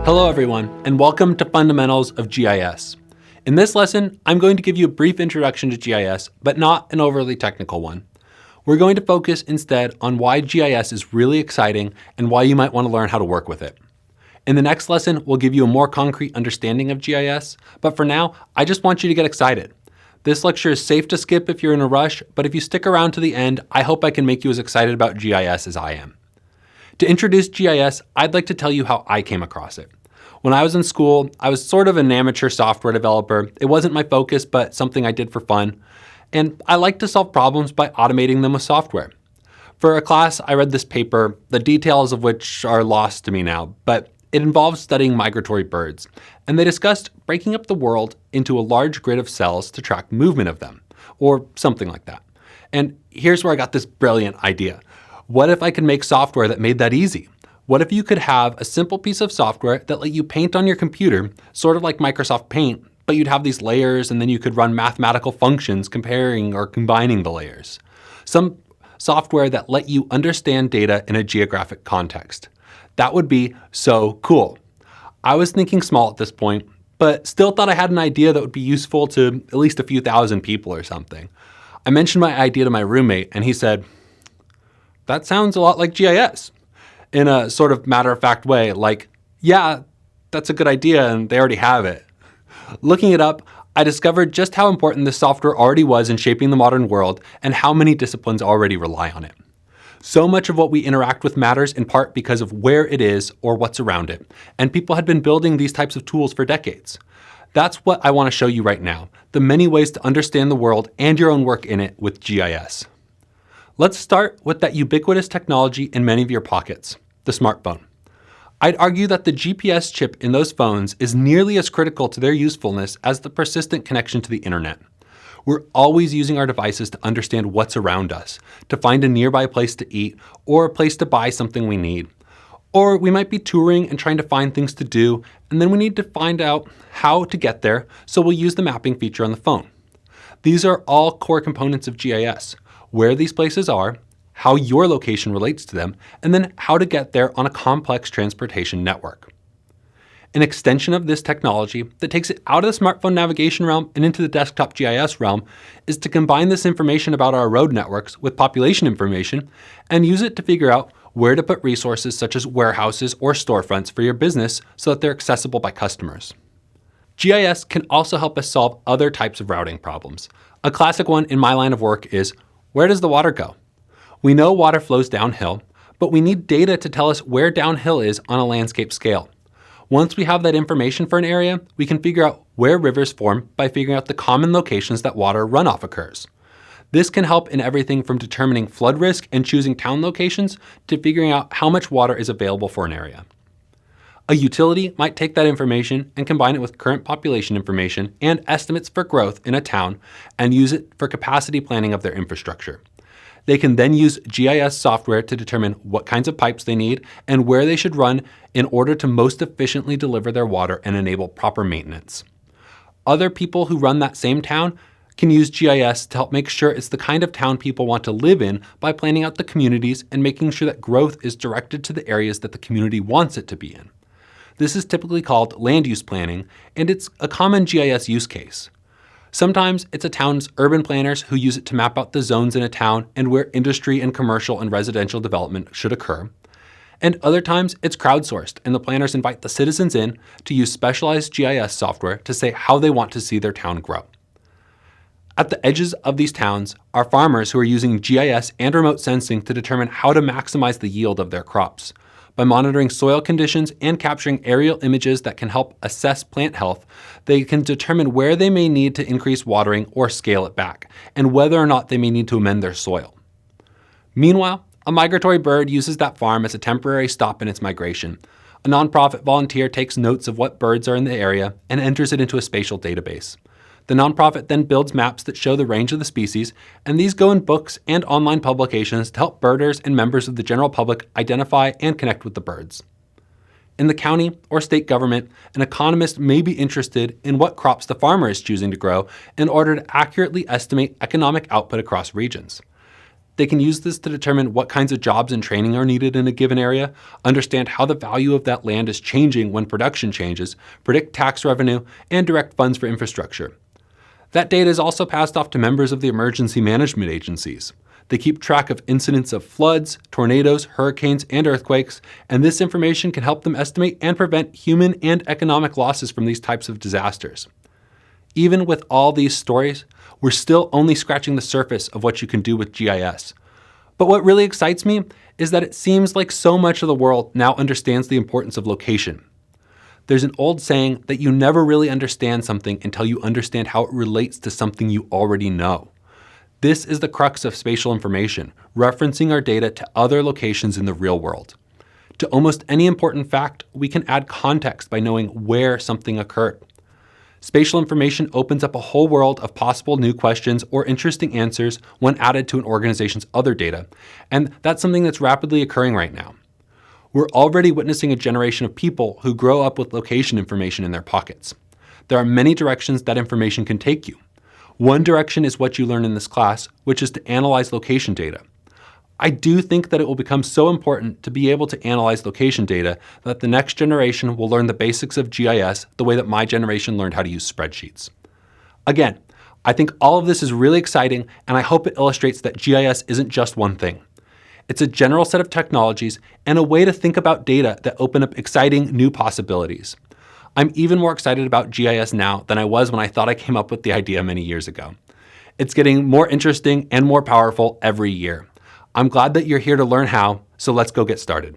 Hello everyone, and welcome to Fundamentals of GIS. In this lesson, I'm going to give you a brief introduction to GIS, but not an overly technical one. We're going to focus instead on why GIS is really exciting and why you might want to learn how to work with it. In the next lesson, we'll give you a more concrete understanding of GIS, but for now, I just want you to get excited. This lecture is safe to skip if you're in a rush, but if you stick around to the end, I hope I can make you as excited about GIS as I am. To introduce GIS, I'd like to tell you how I came across it. When I was in school, I was sort of an amateur software developer. It wasn't my focus, but something I did for fun. And I like to solve problems by automating them with software. For a class, I read this paper, the details of which are lost to me now, but it involves studying migratory birds. And they discussed breaking up the world into a large grid of cells to track movement of them, or something like that. And here's where I got this brilliant idea. What if I could make software that made that easy? What if you could have a simple piece of software that let you paint on your computer, sort of like Microsoft Paint, but you'd have these layers and then you could run mathematical functions comparing or combining the layers. Some software that let you understand data in a geographic context. That would be so cool. I was thinking small at this point, but still thought I had an idea that would be useful to at least a few thousand people or something. I mentioned my idea to my roommate and he said, "That sounds a lot like GIS." In a sort of matter-of-fact way, like, yeah, that's a good idea and they already have it. Looking it up, I discovered just how important this software already was in shaping the modern world and how many disciplines already rely on it. So much of what we interact with matters in part because of where it is or what's around it, and people had been building these types of tools for decades. That's what I want to show you right now, the many ways to understand the world and your own work in it with GIS. Let's start with that ubiquitous technology in many of your pockets, the smartphone. I'd argue that the GPS chip in those phones is nearly as critical to their usefulness as the persistent connection to the internet. We're always using our devices to understand what's around us, to find a nearby place to eat, or a place to buy something we need. Or we might be touring and trying to find things to do, and then we need to find out how to get there, so we'll use the mapping feature on the phone. These are all core components of GIS. Where these places are, how your location relates to them, and then how to get there on a complex transportation network. An extension of this technology that takes it out of the smartphone navigation realm and into the desktop GIS realm is to combine this information about our road networks with population information and use it to figure out where to put resources such as warehouses or storefronts for your business so that they're accessible by customers. GIS can also help us solve other types of routing problems. A classic one in my line of work is, where does the water go? We know water flows downhill, but we need data to tell us where downhill is on a landscape scale. Once we have that information for an area, we can figure out where rivers form by figuring out the common locations that water runoff occurs. This can help in everything from determining flood risk and choosing town locations to figuring out how much water is available for an area. A utility might take that information and combine it with current population information and estimates for growth in a town and use it for capacity planning of their infrastructure. They can then use GIS software to determine what kinds of pipes they need and where they should run in order to most efficiently deliver their water and enable proper maintenance. Other people who run that same town can use GIS to help make sure it's the kind of town people want to live in by planning out the communities and making sure that growth is directed to the areas that the community wants it to be in. This is typically called land use planning, and it's a common GIS use case. Sometimes it's a town's urban planners who use it to map out the zones in a town and where industry and commercial and residential development should occur. And other times it's crowdsourced, and the planners invite the citizens in to use specialized GIS software to say how they want to see their town grow. At the edges of these towns are farmers who are using GIS and remote sensing to determine how to maximize the yield of their crops. By monitoring soil conditions and capturing aerial images that can help assess plant health, they can determine where they may need to increase watering or scale it back, and whether or not they may need to amend their soil. Meanwhile, a migratory bird uses that farm as a temporary stop in its migration. A nonprofit volunteer takes notes of what birds are in the area and enters it into a spatial database. The nonprofit then builds maps that show the range of the species, and these go in books and online publications to help birders and members of the general public identify and connect with the birds. In the county or state government, an economist may be interested in what crops the farmer is choosing to grow in order to accurately estimate economic output across regions. They can use this to determine what kinds of jobs and training are needed in a given area, understand how the value of that land is changing when production changes, predict tax revenue, and direct funds for infrastructure. That data is also passed off to members of the emergency management agencies. They keep track of incidents of floods, tornadoes, hurricanes, and earthquakes, and this information can help them estimate and prevent human and economic losses from these types of disasters. Even with all these stories, we're still only scratching the surface of what you can do with GIS. But what really excites me is that it seems like so much of the world now understands the importance of location. There's an old saying that you never really understand something until you understand how it relates to something you already know. This is the crux of spatial information, referencing our data to other locations in the real world. To almost any important fact, we can add context by knowing where something occurred. Spatial information opens up a whole world of possible new questions or interesting answers when added to an organization's other data, and that's something that's rapidly occurring right now. We're already witnessing a generation of people who grow up with location information in their pockets. There are many directions that information can take you. One direction is what you learn in this class, which is to analyze location data. I do think that it will become so important to be able to analyze location data that the next generation will learn the basics of GIS the way that my generation learned how to use spreadsheets. Again, I think all of this is really exciting, and I hope it illustrates that GIS isn't just one thing. It's a general set of technologies and a way to think about data that open up exciting new possibilities. I'm even more excited about GIS now than I was when I thought I came up with the idea many years ago. It's getting more interesting and more powerful every year. I'm glad that you're here to learn how, so let's go get started.